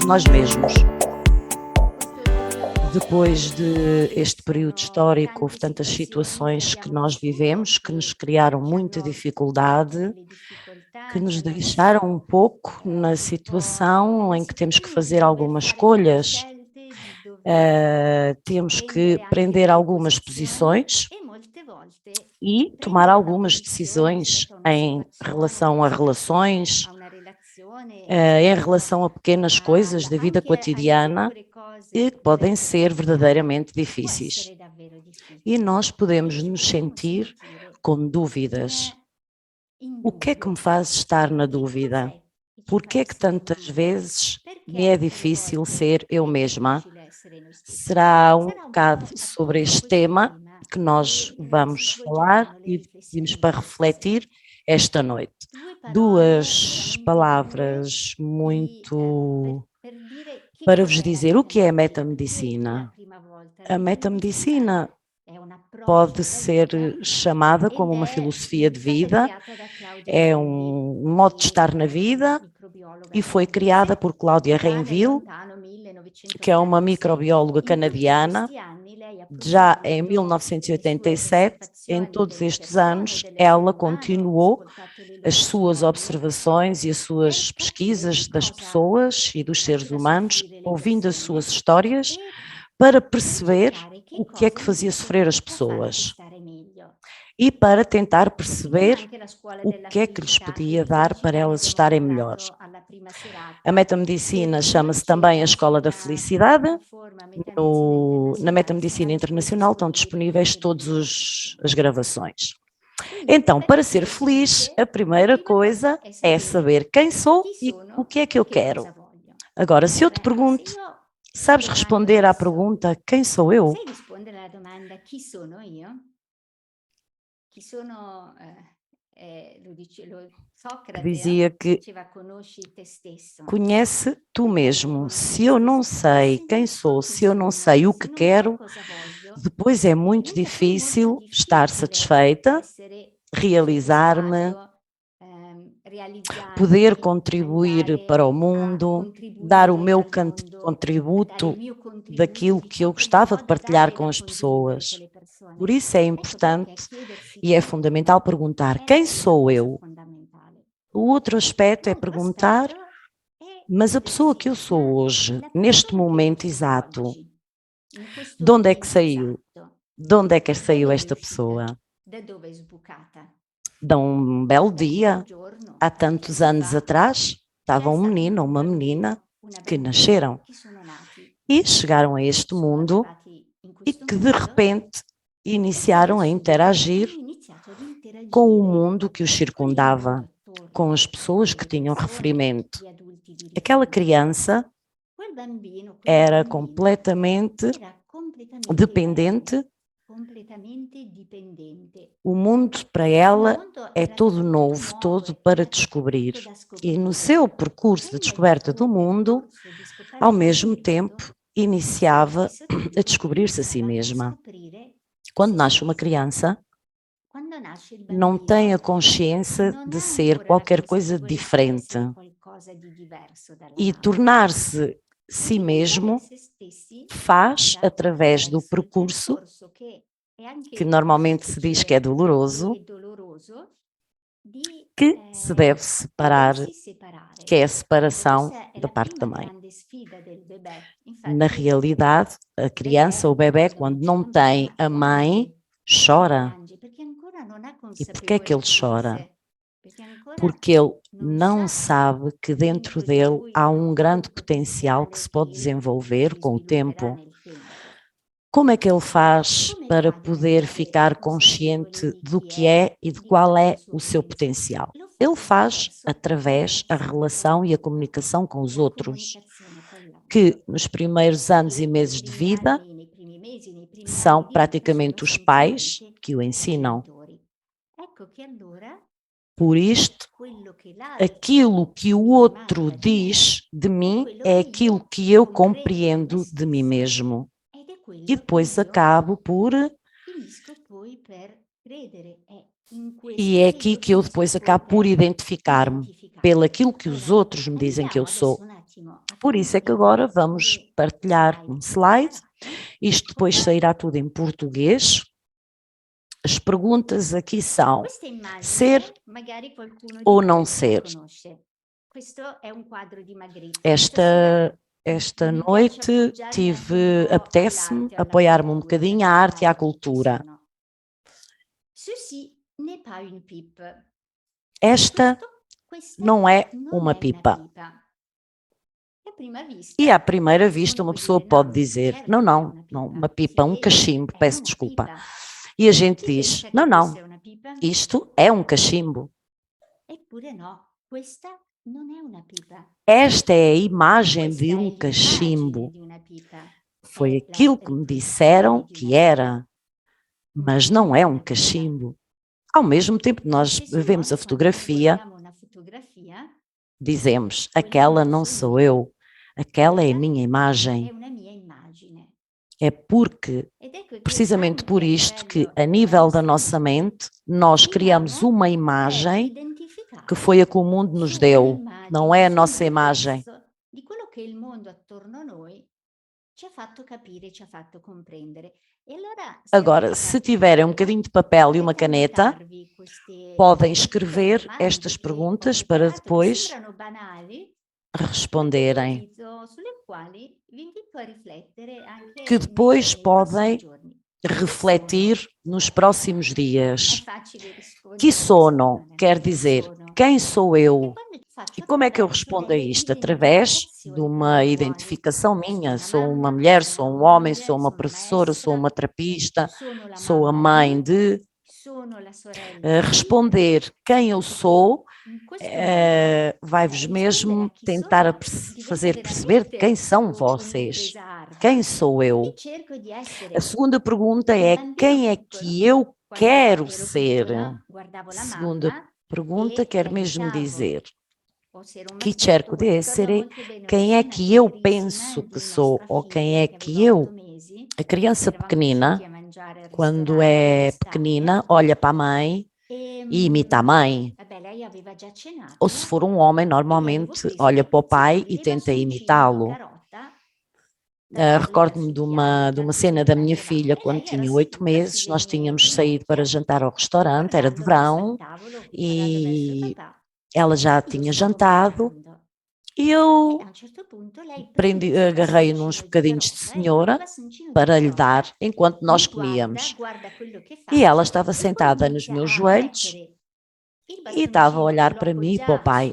nós mesmos. Depois de este período histórico, houve tantas situações que nós vivemos que nos criaram muita dificuldade, que nos deixaram um pouco na situação em que temos que fazer algumas escolhas, temos que prender algumas posições e tomar algumas decisões em relação a relações, em relação a pequenas coisas da vida cotidiana e que podem ser verdadeiramente difíceis. E nós podemos nos sentir com dúvidas. O que é que me faz estar na dúvida? Por que é que tantas vezes me é difícil ser eu mesma? Será um bocado sobre este tema que nós vamos falar e decidimos para refletir esta noite. Duas palavras muito para vos dizer o que é a metamedicina. A metamedicina pode ser chamada como uma filosofia de vida, é um modo de estar na vida e foi criada por Claudia Rainville, que é uma microbióloga canadiana. Já em 1987, em todos estes anos, ela continuou as suas observações e as suas pesquisas das pessoas e dos seres humanos, ouvindo as suas histórias, para perceber o que é que fazia sofrer as pessoas e para tentar perceber o que é que lhes podia dar para elas estarem melhores. A metamedicina chama-se também a Escola da Felicidade. Na Metamedicina Internacional estão disponíveis todas as gravações. Então, para ser feliz, a primeira coisa é saber quem sou e o que é que eu quero. Agora, se eu te pergunto, sabes responder à pergunta quem sou eu? Que dizia que conhece tu mesmo. Se eu não sei quem sou, se eu não sei o que quero, depois é muito difícil estar satisfeita, realizar-me, poder contribuir para o mundo, dar o meu contributo daquilo que eu gostava de partilhar com as pessoas. Por isso é importante e é fundamental perguntar quem sou eu? O outro aspecto é perguntar, mas a pessoa que eu sou hoje, neste momento exato, de onde é que saiu? De onde é que saiu esta pessoa? De um belo dia, há tantos anos atrás, estava um menino ou uma menina que nasceram e chegaram a este mundo e que de repente iniciaram a interagir com o mundo que os circundava, com as pessoas que tinham referimento. Aquela criança era completamente dependente. O mundo para ela é todo novo, todo para descobrir. E no seu percurso de descoberta do mundo, ao mesmo tempo, iniciava a descobrir-se a si mesma. Quando nasce uma criança, não tem a consciência de ser qualquer coisa diferente e tornar-se si mesmo faz através do percurso que normalmente se diz que é doloroso, que se deve separar, que é a separação da parte da mãe. Na realidade, a criança, o bebé, quando não tem a mãe, chora. E porquê é que ele chora? Porque ele não sabe que dentro dele há um grande potencial que se pode desenvolver com o tempo. Como é que ele faz para poder ficar consciente do que é e de qual é o seu potencial? Ele faz através da relação e a comunicação com os outros, que nos primeiros anos e meses de vida são praticamente os pais que o ensinam. Por isto, aquilo que o outro diz de mim é aquilo que eu compreendo de mim mesmo. E depois acabo por... E é aqui que eu depois acabo por identificar-me pelo aquilo que os outros me dizem que eu sou. Por isso é que agora vamos partilhar um slide. Isto depois sairá tudo em português. As perguntas aqui são: ser ou não ser? Esta noite apetece-me apoiar-me um bocadinho à arte e à cultura. Esta não é uma pipa. E à primeira vista uma pessoa pode dizer, não, uma pipa, um cachimbo, peço desculpa. E a gente diz, não, isto é um cachimbo. Esta é a imagem de um cachimbo. Foi aquilo que me disseram que era, mas não é um cachimbo. Ao mesmo tempo que nós vemos a fotografia, dizemos, aquela não sou eu, aquela é a minha imagem. É precisamente por isto que, a nível da nossa mente, nós criamos uma imagem que foi a que o mundo nos deu, não é a nossa imagem. Agora, se tiverem um bocadinho de papel e uma caneta, podem escrever estas perguntas para depois responderem, que depois podem refletir nos próximos dias. Chi sono quer dizer quem sou eu? E como é que eu respondo a isto? Através de uma identificação minha. Sou uma mulher, sou um homem, sou uma professora, sou uma terapista, sou a mãe de... Responder quem eu sou vai-vos mesmo tentar fazer perceber quem são vocês. Quem sou eu? A segunda pergunta é quem é que eu quero ser? A segunda pergunta quer mesmo dizer chi cerco di essere, quem é que eu penso que sou, ou quem é que eu... A criança pequenina, quando é pequenina, olha para a mãe e imita a mãe. Ou se for um homem, normalmente olha para o pai e tenta imitá-lo. Recordo-me de uma cena da minha filha, quando tinha 8 meses, nós tínhamos saído para jantar ao restaurante, era de verão, e ela já tinha jantado, e eu agarrei nos bocadinhos de cenoura para lhe dar enquanto nós comíamos. E ela estava sentada nos meus joelhos e estava a olhar para mim e para o pai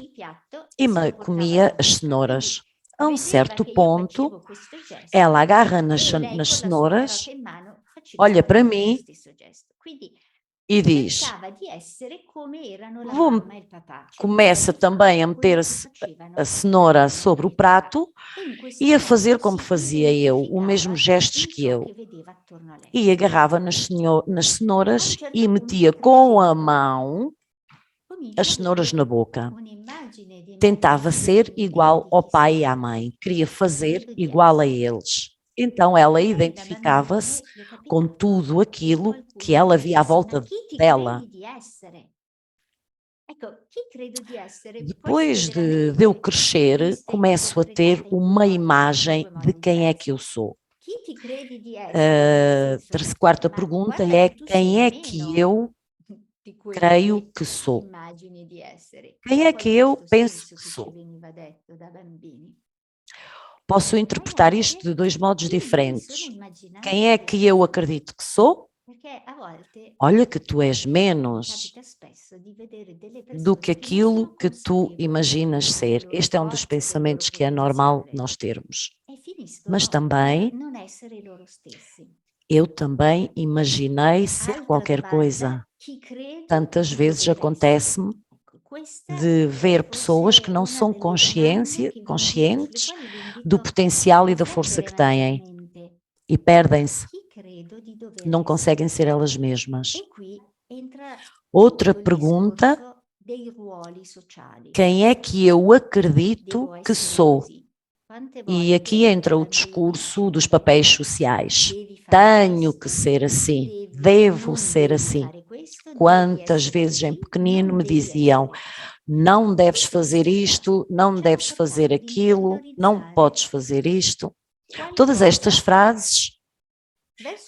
e comia as cenouras. A um certo ponto, ela agarra nas cenouras, olha para mim e diz, começa também a meter a cenoura sobre o prato e a fazer como fazia eu, o mesmo gestos que eu. E agarrava nas cenouras e metia com a mão as cenouras na boca. Tentava ser igual ao pai e à mãe, queria fazer igual a eles. Então ela identificava-se com tudo aquilo que ela via à volta dela. Depois de eu crescer, começo a ter uma imagem de quem é que eu sou. A quarta pergunta é quem é que eu creio que sou? Quem é que eu penso que sou? Posso interpretar isto de 2 modos diferentes. Quem é que eu acredito que sou? Olha que tu és menos do que aquilo que tu imaginas ser. Este é um dos pensamentos que é normal nós termos. Mas também, eu também imaginei ser qualquer coisa. Tantas vezes acontece-me de ver pessoas que não são conscientes do potencial e da força que têm e perdem-se, não conseguem ser elas mesmas. Outra pergunta, quem é que eu acredito que sou? E aqui entra o discurso dos papéis sociais. Tenho que ser assim, devo ser assim. Quantas vezes em pequenino me diziam, não deves fazer isto, não deves fazer aquilo, não podes fazer isto. Todas estas frases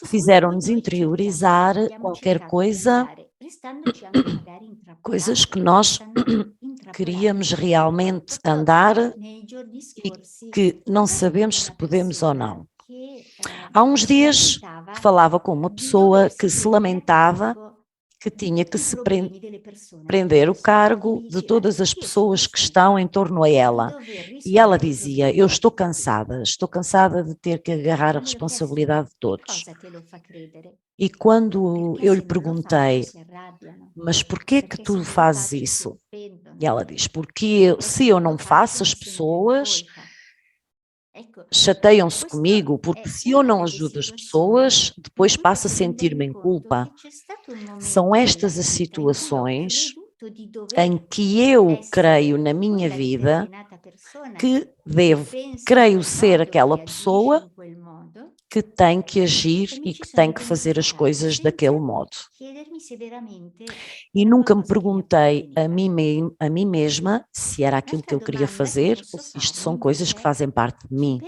fizeram-nos interiorizar qualquer coisa, coisas que nós queríamos realmente andar e que não sabemos se podemos ou não. Há uns dias falava com uma pessoa que se lamentava que tinha que se prender o cargo de todas as pessoas que estão em torno a ela. E ela dizia, eu estou cansada de ter que agarrar a responsabilidade de todos. E quando eu lhe perguntei, mas porquê que tu fazes isso? E ela diz, porque se eu não faço, as pessoas chateiam-se comigo, porque se eu não ajudo as pessoas, depois passo a sentir-me em culpa. São estas as situações em que eu creio na minha vida que creio ser aquela pessoa que tem que agir e que tem que fazer as coisas daquele modo. E nunca me perguntei a mim mesma se era aquilo que eu queria fazer ou se isto são coisas que fazem parte de mim.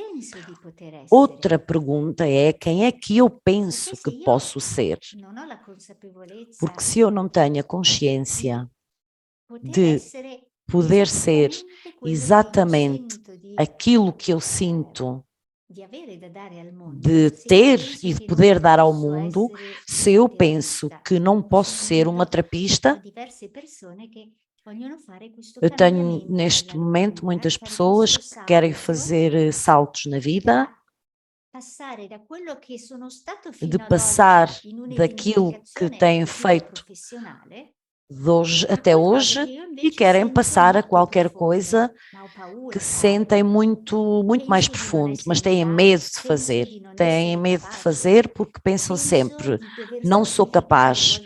Outra pergunta é quem é que eu penso que posso ser? Porque se eu não tenho a consciência de poder ser exatamente aquilo que eu sinto de ter e de poder dar ao mundo, se eu penso que não posso ser uma terapista, eu tenho neste momento muitas pessoas que querem fazer saltos na vida, de passar daquilo que têm feito de hoje até hoje e querem passar a qualquer coisa que sentem muito mais profundo, mas têm medo de fazer. Têm medo de fazer porque pensam sempre, não sou capaz,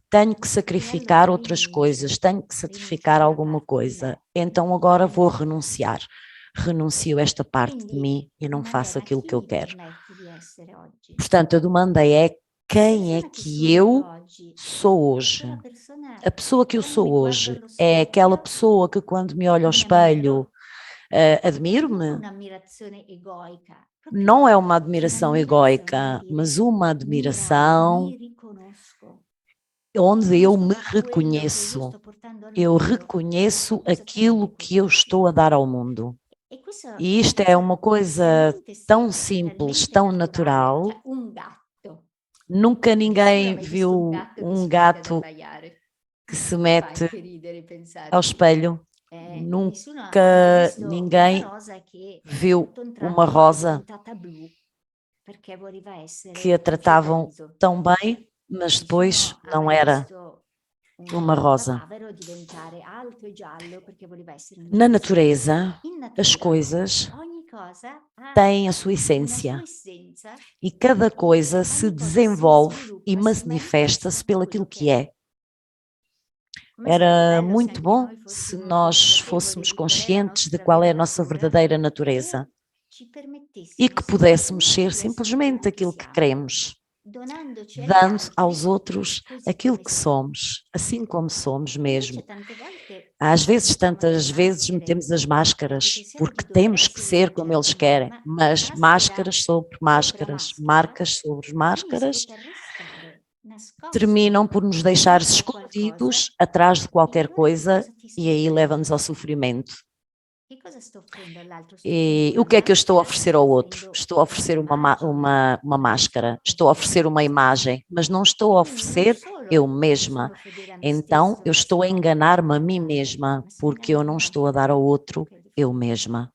tenho que sacrificar outras coisas, tenho que sacrificar alguma coisa, então agora vou renunciar. Renuncio esta parte de mim e não faço aquilo que eu quero. Portanto, a demanda é quem é que eu sou hoje? A pessoa que eu sou hoje é aquela pessoa que quando me olho ao espelho admiro-me? Não é uma admiração egoica, mas uma admiração onde eu me reconheço. Eu reconheço aquilo que eu estou a dar ao mundo. E isto é uma coisa tão simples, tão natural. Nunca ninguém viu um gato que se mete ao espelho. Nunca ninguém viu uma rosa que a tratavam tão bem, mas depois não era uma rosa. Na natureza, as coisas têm a sua essência e cada coisa se desenvolve e manifesta-se pelo aquilo que é. Era muito bom se nós fôssemos conscientes de qual é a nossa verdadeira natureza e que pudéssemos ser simplesmente aquilo que queremos, dando aos outros aquilo que somos, assim como somos mesmo. Às vezes, tantas vezes metemos as máscaras, porque temos que ser como eles querem, mas máscaras sobre máscaras, marcas sobre máscaras, terminam por nos deixar escondidos atrás de qualquer coisa e aí leva-nos ao sofrimento. E o que é que eu estou a oferecer ao outro? Estou a oferecer uma máscara, estou a oferecer uma imagem, mas não estou a oferecer eu mesma. Então eu estou a enganar-me a mim mesma, porque eu não estou a dar ao outro eu mesma.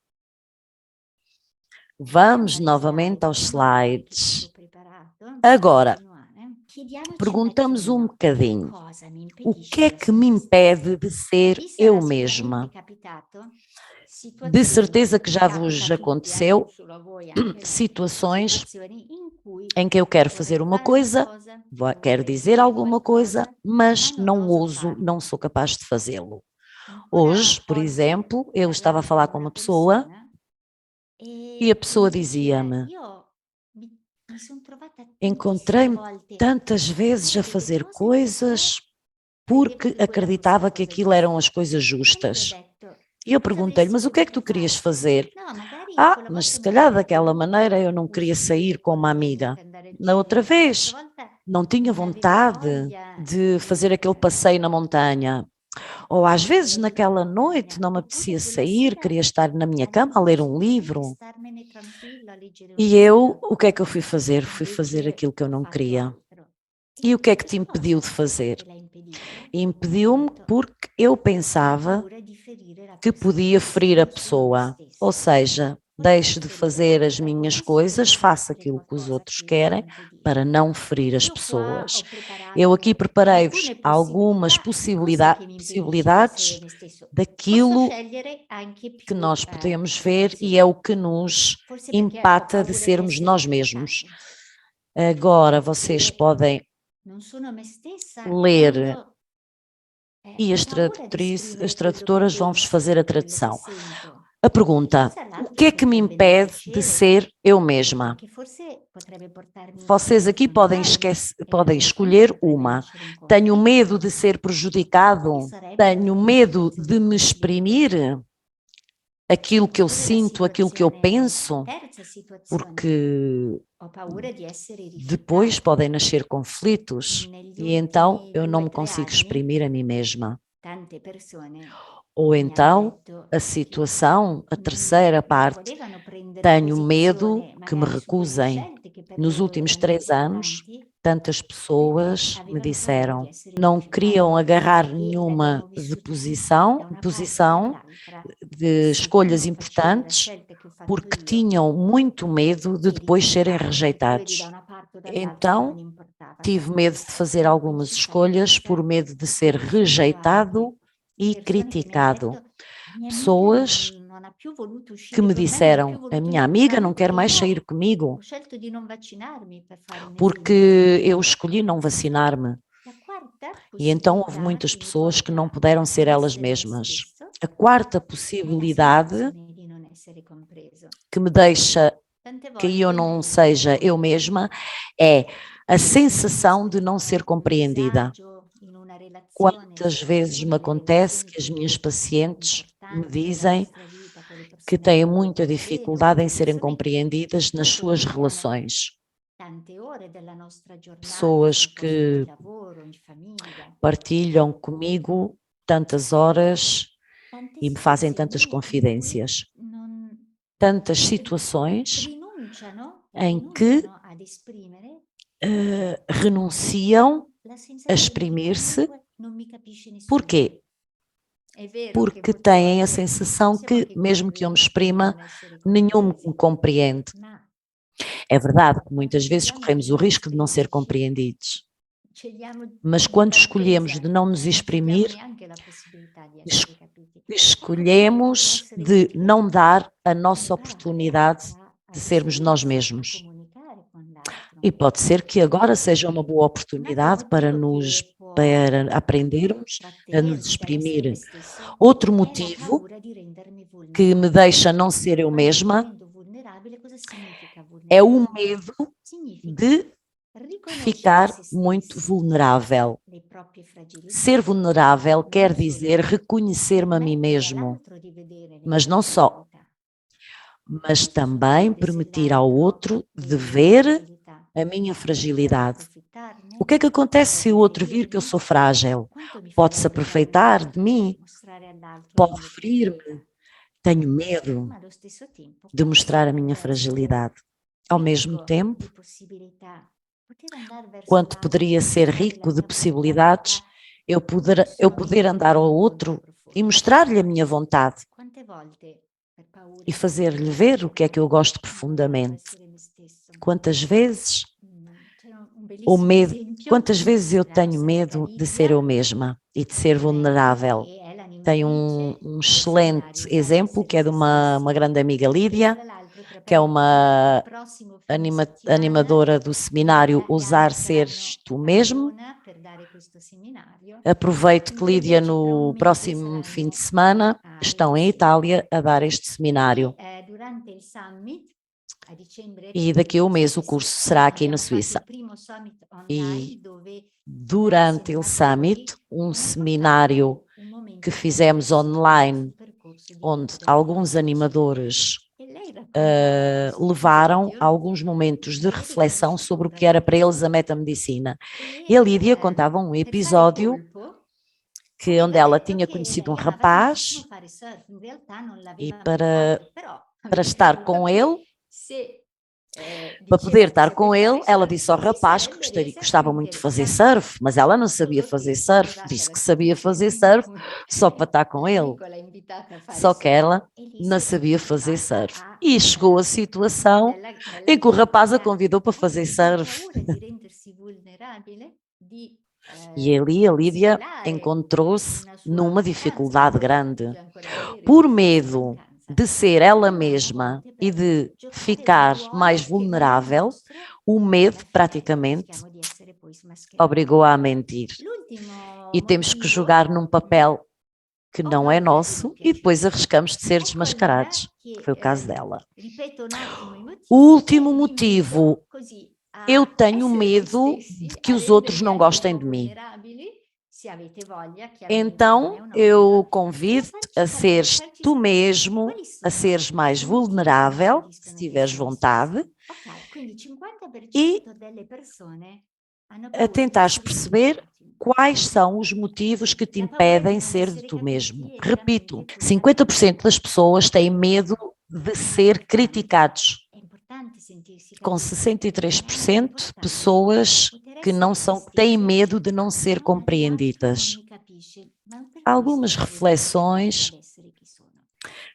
Vamos novamente aos slides. Agora, perguntamos um bocadinho, o que é que me impede de ser eu mesma? De certeza que já vos aconteceu situações em que eu quero fazer uma coisa, quero dizer alguma coisa, mas não ouso, não sou capaz de fazê-lo. Hoje, por exemplo, eu estava a falar com uma pessoa e a pessoa dizia-me: encontrei-me tantas vezes a fazer coisas porque acreditava que aquilo eram as coisas justas. E eu perguntei-lhe, mas o que é que tu querias fazer? Mas se calhar daquela maneira eu não queria sair com uma amiga. Na outra vez, não tinha vontade de fazer aquele passeio na montanha. Ou às vezes naquela noite não me apetecia sair, queria estar na minha cama a ler um livro. E eu, o que é que eu fui fazer? Fui fazer aquilo que eu não queria. E o que é que te impediu de fazer? Impediu-me porque eu pensava que podia ferir a pessoa. Ou seja, deixo de fazer as minhas coisas, faço aquilo que os outros querem para não ferir as pessoas. Eu aqui preparei-vos algumas possibilidades daquilo que nós podemos ver e é o que nos empata de sermos nós mesmos. Agora vocês podem ler e as tradutoras vão-vos fazer a tradução. A pergunta: o que é que me impede de ser eu mesma? Vocês aqui podem escolher uma. Tenho medo de ser prejudicado? Tenho medo de me exprimir? Aquilo que eu sinto, aquilo que eu penso? Porque depois podem nascer conflitos e então eu não me consigo exprimir a mim mesma. Ou então a situação, a terceira parte, tenho medo que me recusem. Nos últimos 3 anos, tantas pessoas me disseram, não queriam agarrar nenhuma posição de escolhas importantes, porque tinham muito medo de depois serem rejeitados. Então, tive medo de fazer algumas escolhas por medo de ser rejeitado e criticado. Pessoas que me disseram, a minha amiga não quer mais sair comigo, porque eu escolhi não vacinar-me. E então houve muitas pessoas que não puderam ser elas mesmas. A quarta possibilidade que me deixa que eu não seja eu mesma é a sensação de não ser compreendida. Quantas vezes me acontece que as minhas pacientes me dizem que têm muita dificuldade em serem compreendidas nas suas relações. Pessoas que partilham comigo tantas horas e me fazem tantas confidências. Tantas situações em que renunciam a exprimir-se. Porquê? Porque têm a sensação que, mesmo que eu me exprima, nenhum me compreende. É verdade que muitas vezes corremos o risco de não ser compreendidos, mas quando escolhemos de não nos exprimir, escolhemos de não dar a nossa oportunidade de sermos nós mesmos. E pode ser que agora seja uma boa oportunidade para aprendermos a nos exprimir. Outro motivo que me deixa não ser eu mesma é o medo de ficar muito vulnerável. Ser vulnerável quer dizer reconhecer-me a mim mesmo, mas não só, mas também permitir ao outro de ver a minha fragilidade. O que é que acontece se o outro vir que eu sou frágil? Pode-se aproveitar de mim? Pode ferir-me? Tenho medo de mostrar a minha fragilidade. Ao mesmo tempo, quanto poderia ser rico de possibilidades, eu poder andar ao outro e mostrar-lhe a minha vontade e fazer-lhe ver o que é que eu gosto profundamente. Quantas vezes quantas vezes eu tenho medo de ser eu mesma e de ser vulnerável. Tenho um excelente exemplo que é de uma grande amiga, Lídia, que é uma animadora do seminário Ousar Seres Tu Mesmo. Aproveito que Lídia no próximo fim de semana estão em Itália a dar este seminário. E daqui a um mês o curso será aqui na Suíça. E durante o Summit, um seminário que fizemos online, onde alguns animadores levaram alguns momentos de reflexão sobre o que era para eles a metamedicina. E a Lídia contava um episódio onde ela tinha conhecido um rapaz e para estar com ele, para poder estar com ele, ela disse ao rapaz que gostava muito de fazer surf, mas ela não sabia fazer surf, disse que sabia fazer surf só para estar com ele, só que ela não sabia fazer surf. E chegou a situação em que o rapaz a convidou para fazer surf. E ali a Lídia encontrou-se numa dificuldade grande. Por medo de ser ela mesma e de ficar mais vulnerável, o medo praticamente obrigou-a a mentir. E temos que jogar num papel que não é nosso e depois arriscamos de ser desmascarados, que foi o caso dela. O último motivo, eu tenho medo de que os outros não gostem de mim. Então, eu convido-te a seres tu mesmo, a seres mais vulnerável, se tiveres vontade, e a tentares perceber quais são os motivos que te impedem ser de tu mesmo. Repito, 50% das pessoas têm medo de ser criticados, com 63% pessoas que têm medo de não ser compreendidas. Algumas reflexões,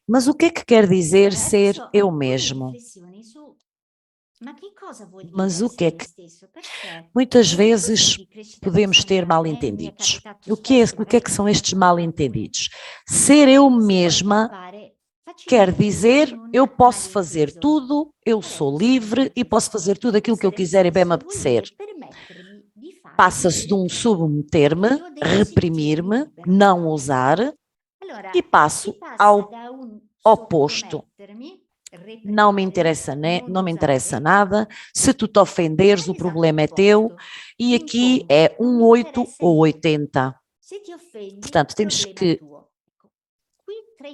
mas o que é que quer dizer ser eu mesmo? Mas o que é que... Muitas vezes podemos ter mal-entendidos. O que é que são estes mal-entendidos? Ser eu mesma quer dizer, eu posso fazer tudo, eu sou livre e posso fazer tudo aquilo que eu quiser e bem me apetecer. Passa-se de um submeter-me, reprimir-me, não ousar, e passo ao oposto. Não me interessa nada, se tu te ofenderes o problema é teu, e aqui é 8 ou 80. Portanto, temos que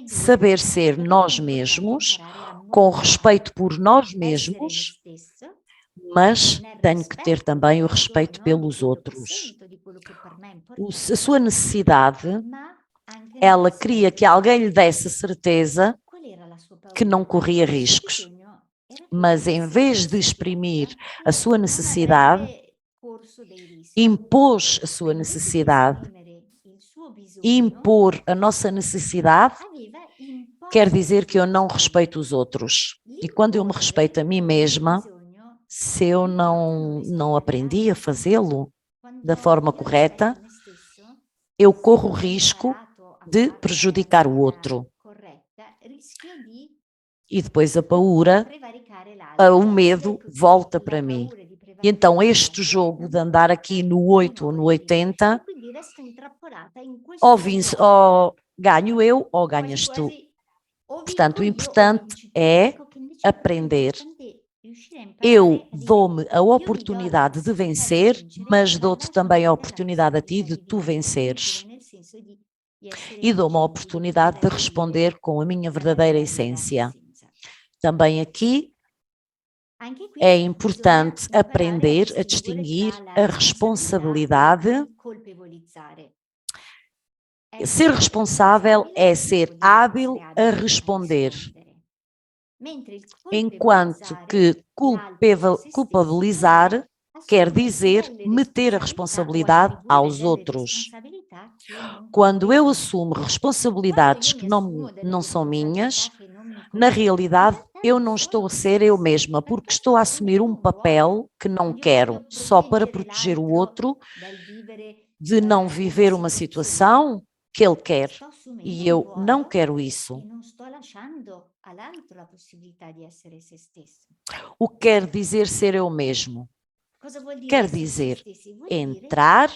saber ser nós mesmos, com respeito por nós mesmos, mas tenho que ter também o respeito pelos outros. A sua necessidade, ela queria que alguém lhe desse a certeza que não corria riscos, mas em vez de exprimir a sua necessidade, impôs a sua necessidade. Impor a nossa necessidade quer dizer que eu não respeito os outros. E quando eu me respeito a mim mesma, se eu não aprendi a fazê-lo da forma correta, eu corro o risco de prejudicar o outro. E depois a paura, o medo volta para mim. E então este jogo de andar aqui no 8 ou no 80, ou ganho eu ou ganhas tu. Portanto, o importante é aprender. Eu dou-me a oportunidade de vencer, mas dou-te também a oportunidade a ti de tu venceres. E dou-me a oportunidade de responder com a minha verdadeira essência. Também aqui é importante aprender a distinguir a responsabilidade. Ser responsável é ser hábil a responder, enquanto que culpabilizar quer dizer meter a responsabilidade aos outros. Quando eu assumo responsabilidades que não são minhas, na realidade eu não estou a ser eu mesma, porque estou a assumir um papel que não quero, só para proteger o outro de não viver uma situação que ele quer, e eu não quero isso. O que quer dizer ser eu mesmo? Quer dizer entrar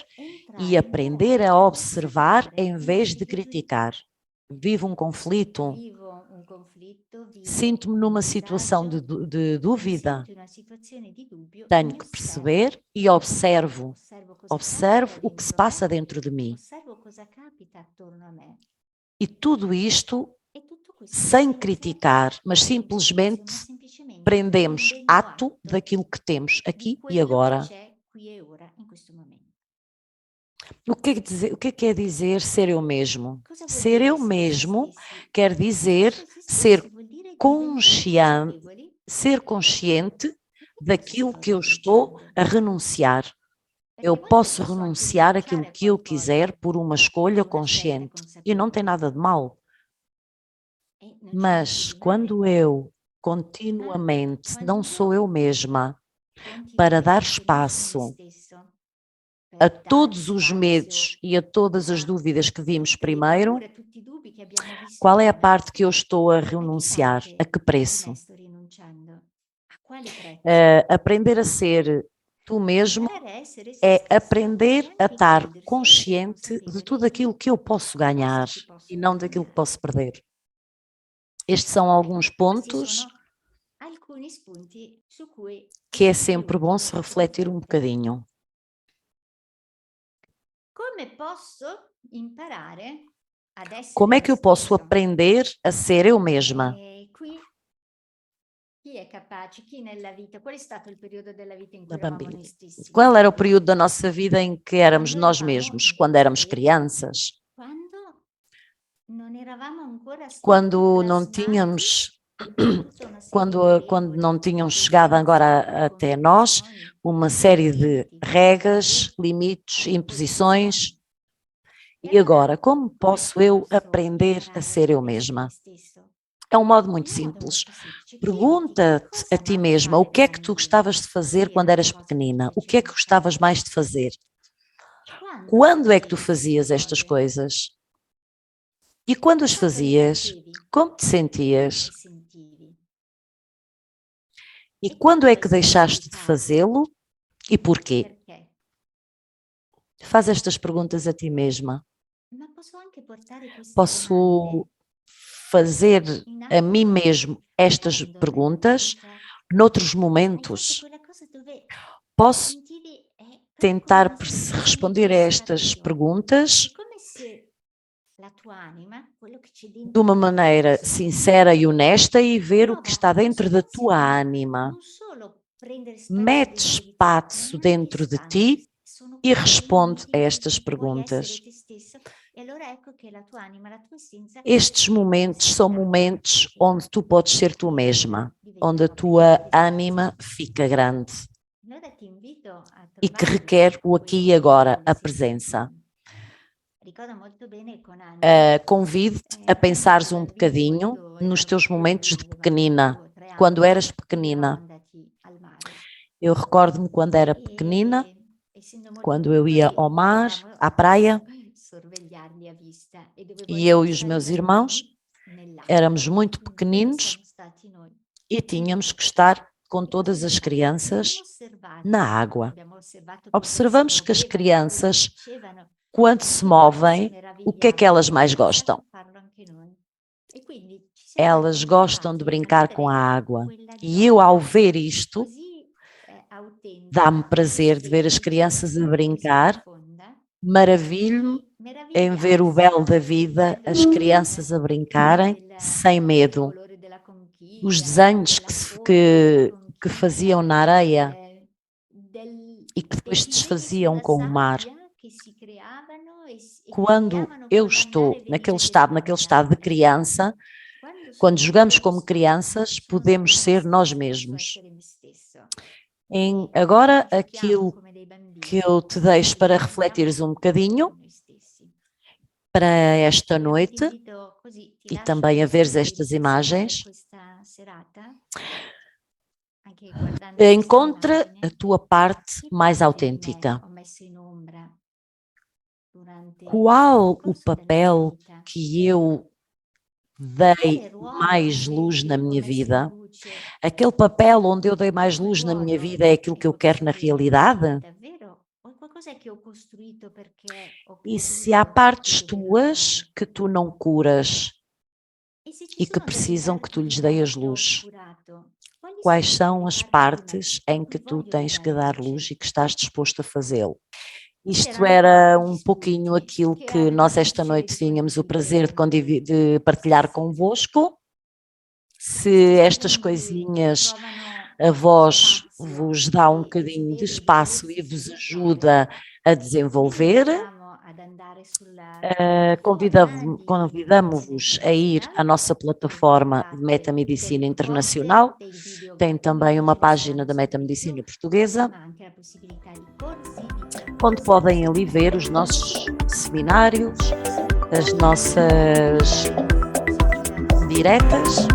e aprender a observar em vez de criticar. Vivo um conflito, sinto-me numa situação de dúvida, tenho que perceber e observo o que se passa dentro de mim. E tudo isto sem criticar, mas simplesmente prendemos ato daquilo que temos aqui e agora. O que quer dizer ser eu mesmo? Ser eu mesmo quer dizer ser consciente daquilo que eu estou a renunciar. Eu posso renunciar àquilo que eu quiser por uma escolha consciente e não tem nada de mal. Mas quando eu continuamente não sou eu mesma para dar espaço a todos os medos e a todas as dúvidas que vimos primeiro, qual é a parte que eu estou a renunciar? A que preço? Aprender a ser tu mesmo é aprender a estar consciente de tudo aquilo que eu posso ganhar e não daquilo que posso perder. Estes são alguns pontos que é sempre bom se refletir um bocadinho. Como é que eu posso aprender a ser eu mesma? Qual era o período da nossa vida em que éramos nós mesmos, quando éramos crianças? Quando não tínhamos quando não tinham chegado agora até nós uma série de regras, limites, imposições. E agora, como posso eu aprender a ser eu mesma? É um modo muito simples. Pergunta-te a ti mesma o que é que tu gostavas de fazer quando eras pequenina? O que é que gostavas mais de fazer? Quando é que tu fazias estas coisas? E quando as fazias, como te sentias? E quando é que deixaste de fazê-lo e porquê? Faz estas perguntas a ti mesma. Posso fazer a mim mesmo estas perguntas noutros momentos? Posso tentar responder a estas perguntas de uma maneira sincera e honesta e ver o que está dentro da tua ânima. Mete espaço dentro de ti e responde a estas perguntas. Estes momentos são momentos onde tu podes ser tu mesma, onde a tua ânima fica grande e que requer o aqui e agora, a presença. Convido-te a pensares um bocadinho nos teus momentos de pequenina, quando eras pequenina. Eu recordo-me quando era pequenina, quando eu ia ao mar, à praia, e eu e os meus irmãos éramos muito pequeninos e tínhamos que estar com todas as crianças na água. Observamos que as crianças, quando se movem, o que é que elas mais gostam? Elas gostam de brincar com a água. E eu, ao ver isto, dá-me prazer de ver as crianças a brincar, maravilho-me em ver o belo da vida, as crianças a brincarem sem medo. Os desenhos que faziam na areia e que depois se desfaziam com o mar. Quando eu estou naquele estado de criança, quando jogamos como crianças, podemos ser nós mesmos. Agora, aquilo que eu te deixo para refletires um bocadinho para esta noite e também a veres estas imagens, encontra a tua parte mais autêntica. Qual o papel que eu dei mais luz na minha vida? Aquele papel onde eu dei mais luz na minha vida é aquilo que eu quero na realidade? E se há partes tuas que tu não curas, e que precisam que tu lhes deias luz. Quais são as partes em que tu tens que dar luz e que estás disposto a fazê-lo? Isto era um pouquinho aquilo que nós esta noite tínhamos o prazer de partilhar convosco. Se estas coisinhas a vos dá um bocadinho de espaço e vos ajuda a desenvolver, convidamos-vos a ir à nossa plataforma de Metamedicina Internacional. Tem também uma página da Metamedicina Portuguesa, onde podem ali ver os nossos seminários, as nossas diretas